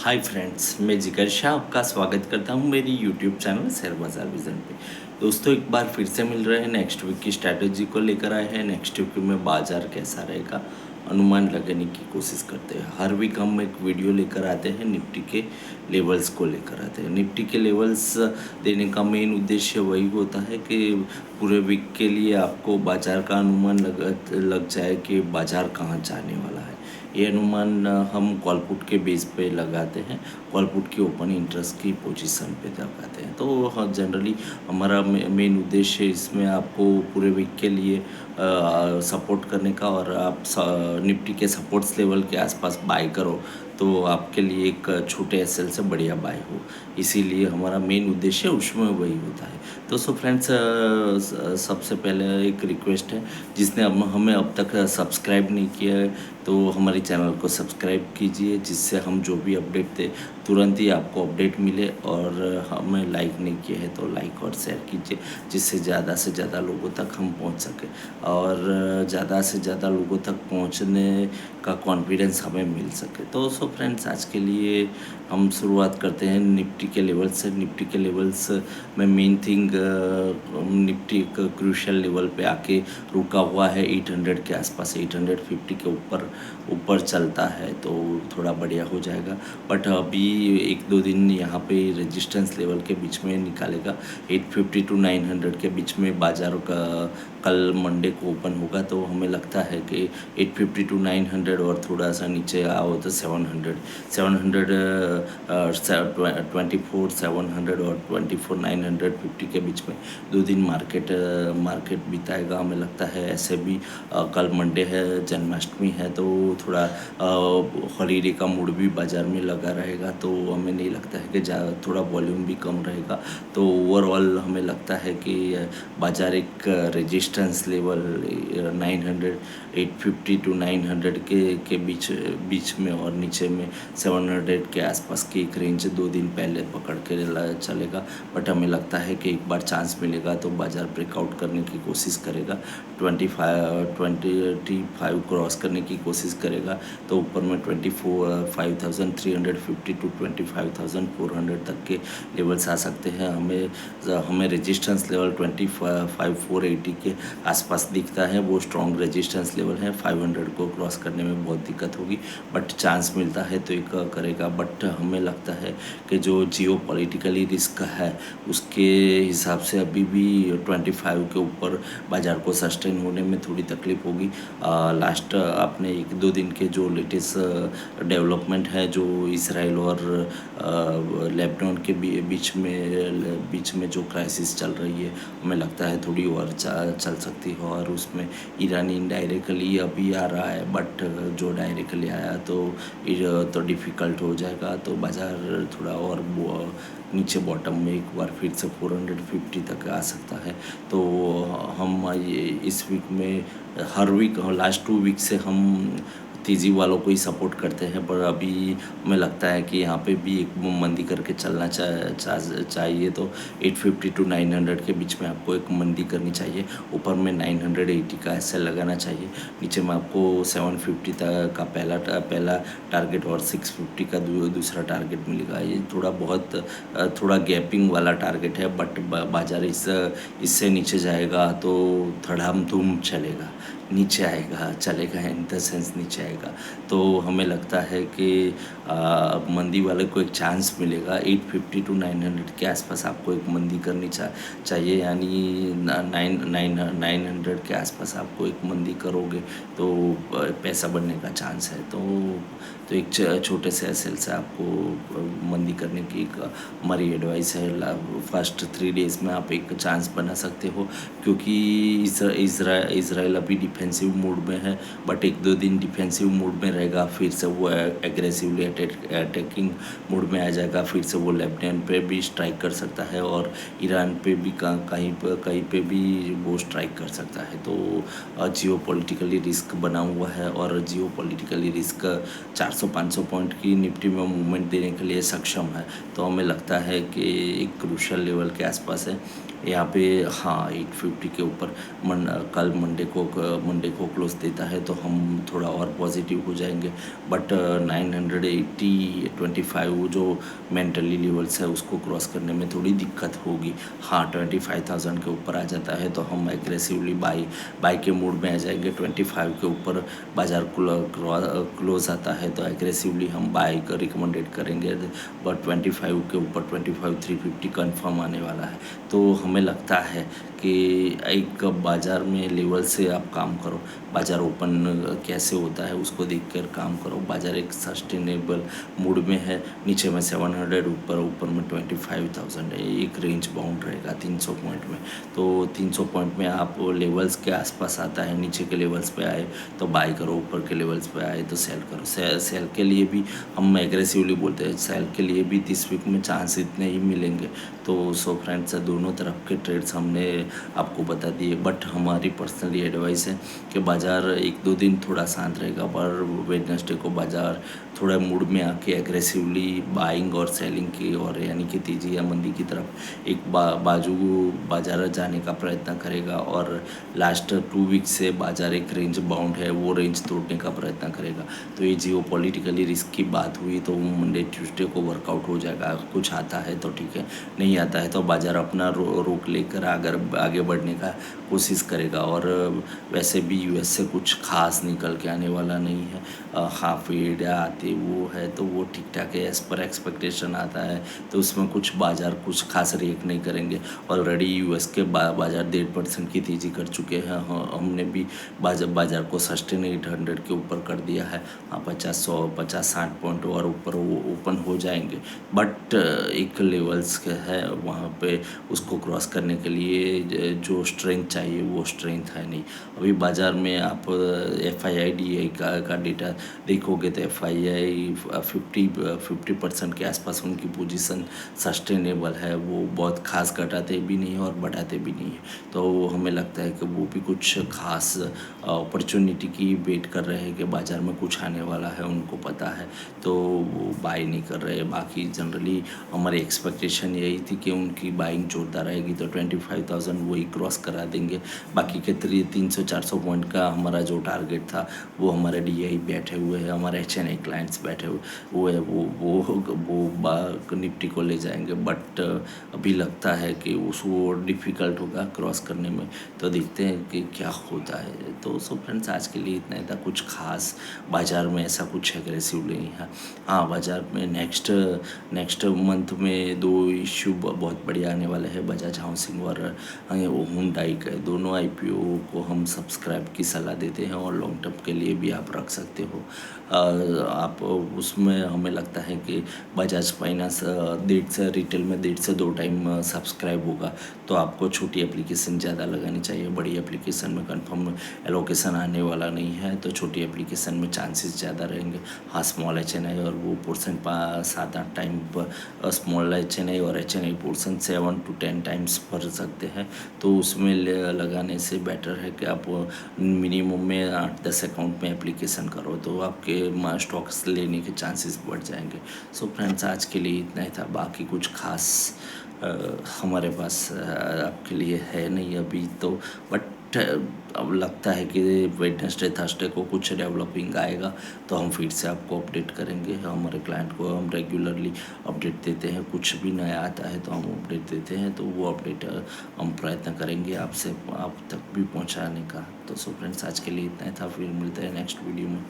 Hi friends, मैं जिगर शाह आपका स्वागत करता हूं मेरी यूट्यूब चैनल शेयर बाज़ार विज़न पे। दोस्तों, एक बार फिर से मिल रहे हैं, नेक्स्ट वीक की स्ट्रैटेजी को लेकर आए हैं। नेक्स्ट वीक में बाज़ार कैसा रहेगा अनुमान लगाने की कोशिश करते हैं। हर वीक हम एक वीडियो लेकर आते हैं, निफ्टी के लेवल्स को लेकर आते हैं। निफ्टी के लेवल्स देने का मेन उद्देश्य वही होता है कि पूरे वीक के लिए आपको बाज़ार का अनुमान लग जाए कि बाज़ार कहाँ जाने वाला है। ये अनुमान हम कॉल पुट के बेस पे लगाते हैं, कॉल पुट की ओपन इंटरेस्ट की पोजीशन पे लगाते हैं। तो हाँ, जनरली हमारा मेन उद्देश्य इसमें आपको पूरे वीक के लिए सपोर्ट करने का, और आप निफ्टी के सपोर्ट्स लेवल के आसपास बाय करो तो आपके लिए एक छोटे एसएल से बढ़िया बाय हो। इसीलिए हमारा मेन उद्देश्य उसमें वही होता है। तो सो फ्रेंड्स, सबसे पहले एक रिक्वेस्ट है, जिसने हमें अब तक सब्सक्राइब नहीं किया है तो हमारे चैनल को सब्सक्राइब कीजिए, जिससे हम जो भी अपडेट दें तुरंत ही आपको अपडेट मिले। और हमें लाइक नहीं किया है तो लाइक और शेयर कीजिए, जिससे ज़्यादा से ज़्यादा लोगों तक हम पहुंच सकें, और ज़्यादा से ज़्यादा लोगों तक पहुंचने का कॉन्फिडेंस हमें मिल सके। तो सो फ्रेंड्स, आज के लिए हम शुरुआत करते हैं निफ्टी के लेवल्स से। निफ्टी के लेवल्स में मेन थिंग, निफ्टी एक क्रूशियल लेवल पे आके रुका हुआ है 800 के आसपास। 850 के ऊपर चलता है तो थोड़ा बढ़िया हो जाएगा, बट अभी एक दो दिन यहाँ पे रेजिस्टेंस लेवल के बीच में निकालेगा। 850 टू 900 के बीच में बाज़ारों का कल मंडे को ओपन होगा, तो हमें लगता है कि 850 टू 900 और थोड़ा सा नीचे आओ तो 700 24 700 और 24 950 के बीच में दो दिन मार्केट बिताएगा। हमें लगता है ऐसे भी कल मंडे है, जन्माष्टमी है, तो थोड़ा हॉलीडे का मूड भी बाज़ार में लगा रहेगा। तो हमें नहीं लगता है कि थोड़ा वॉल्यूम भी कम रहेगा। तो ओवरऑल हमें लगता है कि बाज़ार एक रेजिस्टेंस लेवल 900 850 टू 900 के बीच में, और नीचे में 700 के आसपास की एक रेंज दो दिन पहले पकड़ के चलेगा। बट हमें लगता है कि एक बार चांस मिलेगा तो बाज़ार ब्रेकआउट करने की कोशिश करेगा, 25 क्रॉस करने की कोशिश करेगा। तो ऊपर में 24,350 टू 25,400 तक के लेवल्स आ सकते हैं। हमें रेजिस्टेंस लेवल 25,480 के आसपास दिखता है, वो स्ट्रॉन्ग रेजिस्टेंस लेवल है। 500 को क्रॉस करने में बहुत दिक्कत होगी, बट चांस मिलता है तो एक करेगा। बट हमें लगता है कि जो जियो पॉलिटिकली रिस्क है उसके हिसाब से अभी भी 25 के ऊपर बाज़ार को सस्टेन होने में थोड़ी तकलीफ होगी। लास्ट आपने एक दो दिन के जो लेटेस्ट डेवलपमेंट है, जो इसराइल और लेबनान के बीच में जो क्राइसिस चल रही है, हमें लगता है थोड़ी और चल सकती है। और उसमें ईरान इनडायरेक्टली अभी आ रहा है, बट जो डायरेक्टली आया तो डिफ़िकल्ट हो जाएगा। तो बाज़ार थोड़ा और नीचे बॉटम में एक बार फिर से 450 तक आ सकता है। तो हम इस वीक में हर वीक लास्ट 2 वीक से हम तेज़ी वालों को ही सपोर्ट करते हैं, पर अभी हमें लगता है कि यहाँ पे भी एक मंदी करके चलना चाहिए। तो 850 टू 900 के बीच में आपको एक मंदी करनी चाहिए। ऊपर में 980 का ऐसे लगाना चाहिए। नीचे में आपको 750 तक का पहला टारगेट और 650 का दूसरा टारगेट मिलेगा। ये थोड़ा गैपिंग वाला टारगेट है, बट बाज़ार इससे नीचे जाएगा तो धड़ाम धूम चलेगा, नीचे आएगा चलेगा, इन द सेंस नीचे आएगा। तो हमें लगता है कि मंदी वाले को एक चांस मिलेगा। 850 टू 900 के आसपास आपको एक मंदी करनी चाहिए, यानी 900 के आसपास आपको एक मंदी करोगे तो पैसा बनने का चांस है। तो एक छोटे से एसएल से आपको मंदी करने की एक हमारी एडवाइस है। फर्स्ट 3 डेज़ में आप एक चांस बना सकते हो, क्योंकि इसराइल अभी डिफेंसिव मूड में है, बट एक दो दिन डिफेंसिव मूड में रहेगा, फिर से वो एग्रेसिवली अटैकिंग मूड में आ जाएगा। फिर से वो लेबनान पे भी स्ट्राइक कर सकता है, और ईरान पे भी कहीं पे भी वो स्ट्राइक कर सकता है। तो जियो पॉलिटिकली रिस्क बना हुआ है, और जियो पॉलिटिकली रिस्क 400-500 पॉइंट की निफ्टी में मूवमेंट देने के लिए सक्षम है। तो हमें लगता है कि एक क्रूशियल लेवल के आसपास है यहाँ पे हाँ 850 के ऊपर कल मंडे को क्लोज देता है तो हम थोड़ा और पॉजिटिव हो जाएंगे। बट 980 25 वो जो मेंटली लेवल्स है उसको क्रॉस करने में थोड़ी दिक्कत होगी। हाँ 25,000 के ऊपर आ जाता है तो हम एग्रेसिवली बाई के मूड में आ जाएंगे। 25 के ऊपर बाज़ार क्लोज आता है तो एग्रेसिवली हम बाई का रिकमेंडेड करेंगे। बट 25 के ऊपर 25,350 कंफर्म आने वाला है। तो हमें लगता है कि एक बाज़ार में लेवल से आप काम करो, बाज़ार ओपन कैसे होता है उसको देखकर काम करो। बाज़ार एक सस्टेनेबल मूड में है, नीचे में 700, ऊपर में 25,000 है। एक रेंज बाउंड रहेगा 300 पॉइंट में। तो 300 पॉइंट में आप लेवल्स के आसपास आता है, नीचे के लेवल्स पे आए तो बाई करो, ऊपर के लेवल्स पे आए तो सेल करो। सेल के लिए भी हम एग्रेसिवली बोलते हैं, सेल के लिए भी दिस वीक में चांस इतने ही मिलेंगे। तो सो फ्रेंड्स दोनों तरफ के ट्रेड्स हमने आपको बता दिए। बट हमारी पर्सनली एडवाइस है कि बाज़ार 1-2 दिन थोड़ा शांत रहेगा, पर वेडनेसडे को बाज़ार थोड़ा मूड में आके एग्रेसिवली बाइंग और सेलिंग की और यानी कि तेज़ी या मंदी की तरफ एक बाजू बाज़ार जाने का प्रयत्न करेगा। और लास्ट 2 वीक से बाज़ार एक रेंज बाउंड है, वो रेंज तोड़ने का प्रयत्न करेगा। तो ये जियो पॉलिटिकली रिस्क की बात हुई तो मंडे ट्यूसडे को वर्कआउट हो जाएगा। कुछ आता है तो ठीक है, नहीं आता है तो बाज़ार अपना रोक लेकर अगर आगे बढ़ने का कोशिश करेगा। और वैसे भी यूएस से कुछ खास निकल के आने वाला नहीं है। हाफ फेड या आते वो है तो वो ठीक ठाक है, एज़ पर एक्सपेक्टेशन आता है तो उसमें कुछ बाज़ार कुछ खास रिएक्ट नहीं करेंगे। ऑलरेडी यूएस के बाज़ार 1.5% की तेज़ी कर चुके हैं। हमने भी बाज़ार को सस्टेन 800 के ऊपर कर दिया है। हाँ 50-100 50-60 पॉइंट और ऊपर वो ओपन हो जाएंगे। बट एक लेवल्स है वहाँ पे, उसको क्रॉस करने के लिए जो स्ट्रेंथ चाहिए वो स्ट्रेंथ है नहीं अभी बाज़ार में। आप FII का डेटा देखोगे तो FII 50% के आसपास उनकी पोजीशन सस्टेनेबल है। वो बहुत खास घटाते भी नहीं और बढ़ाते भी नहीं है। तो हमें लगता है कि वो भी कुछ खास अपॉर्चुनिटी की वेट कर रहे हैं कि बाज़ार में कुछ आने वाला है, उनको पता है तो वो बाई नहीं कर रहे। बाकी जनरली हमारी एक्सपेक्टेशन यही थी कि उनकी बाइंग जोरदार रहेगी तो 25,000 वही क्रॉस करा देंगे। बाकी के 300-400 पॉइंट का हमारा जो टारगेट था वो हमारे DI बैठे हुए हैं, हमारे HNI क्लाइंट्स बैठे हुए हैं, वो निफ्टी को ले जाएंगे। बट अभी लगता है कि उसको डिफ़िकल्ट होगा क्रॉस करने में। तो देखते हैं कि क्या होता है। तो सो फ्रेंड्स आज के लिए इतना ही था। कुछ खास बाज़ार में ऐसा कुछ एग्रेसिव नहीं है। हाँ बाज़ार में नेक्स्ट मंथ में 2 इश्यू बहुत बढ़िया आने वाले हैं। बजाज हाउसिंग और हुंडई का दोनों IPO को हम सब्सक्राइब की सलाह देते हैं और लॉन्ग टर्म के लिए भी आप रख सकते हो। आप उसमें हमें लगता है कि बजाज फाइनेंस रिटेल में 1.5 से 2 टाइम सब्सक्राइब होगा तो आपको छोटी एप्लीकेशन ज़्यादा लगानी चाहिए। बड़ी एप्लीकेशन में कंफर्म एलोकेशन आने वाला नहीं है तो छोटी एप्लीकेशन में चांसेस ज़्यादा रहेंगे। हाँ स्मॉल HNI और वो पोर्सन 7-8 टाइम पर स्मॉल HNI और HNI पोर्सन 7 to 10 टाइम्स भर सकते हैं। तो उसमें लगाने से बेटर है कि आप मिनिमम में 8-10 अकाउंट में एप्लीकेशन करो तो आपके स्टॉक्स लेने के चांसेस बढ़ जाएंगे। सो फ्रेंड्स आज के लिए इतना ही था। बाकी कुछ खास हमारे पास आपके लिए है नहीं अभी तो। बट अब लगता है कि वेडनेसडे थर्सडे को कुछ डेवलपिंग आएगा तो हम फिर से आपको अपडेट करेंगे। हमारे क्लाइंट को हम रेगुलरली अपडेट देते हैं, कुछ भी नया आता है तो हम अपडेट देते हैं। तो वो अपडेट हम प्रयत्न करेंगे आप तक भी पहुंचाने का। तो सो फ्रेंड्स आज के लिए इतना ही था, फिर मिलते हैं नेक्स्ट वीडियो में।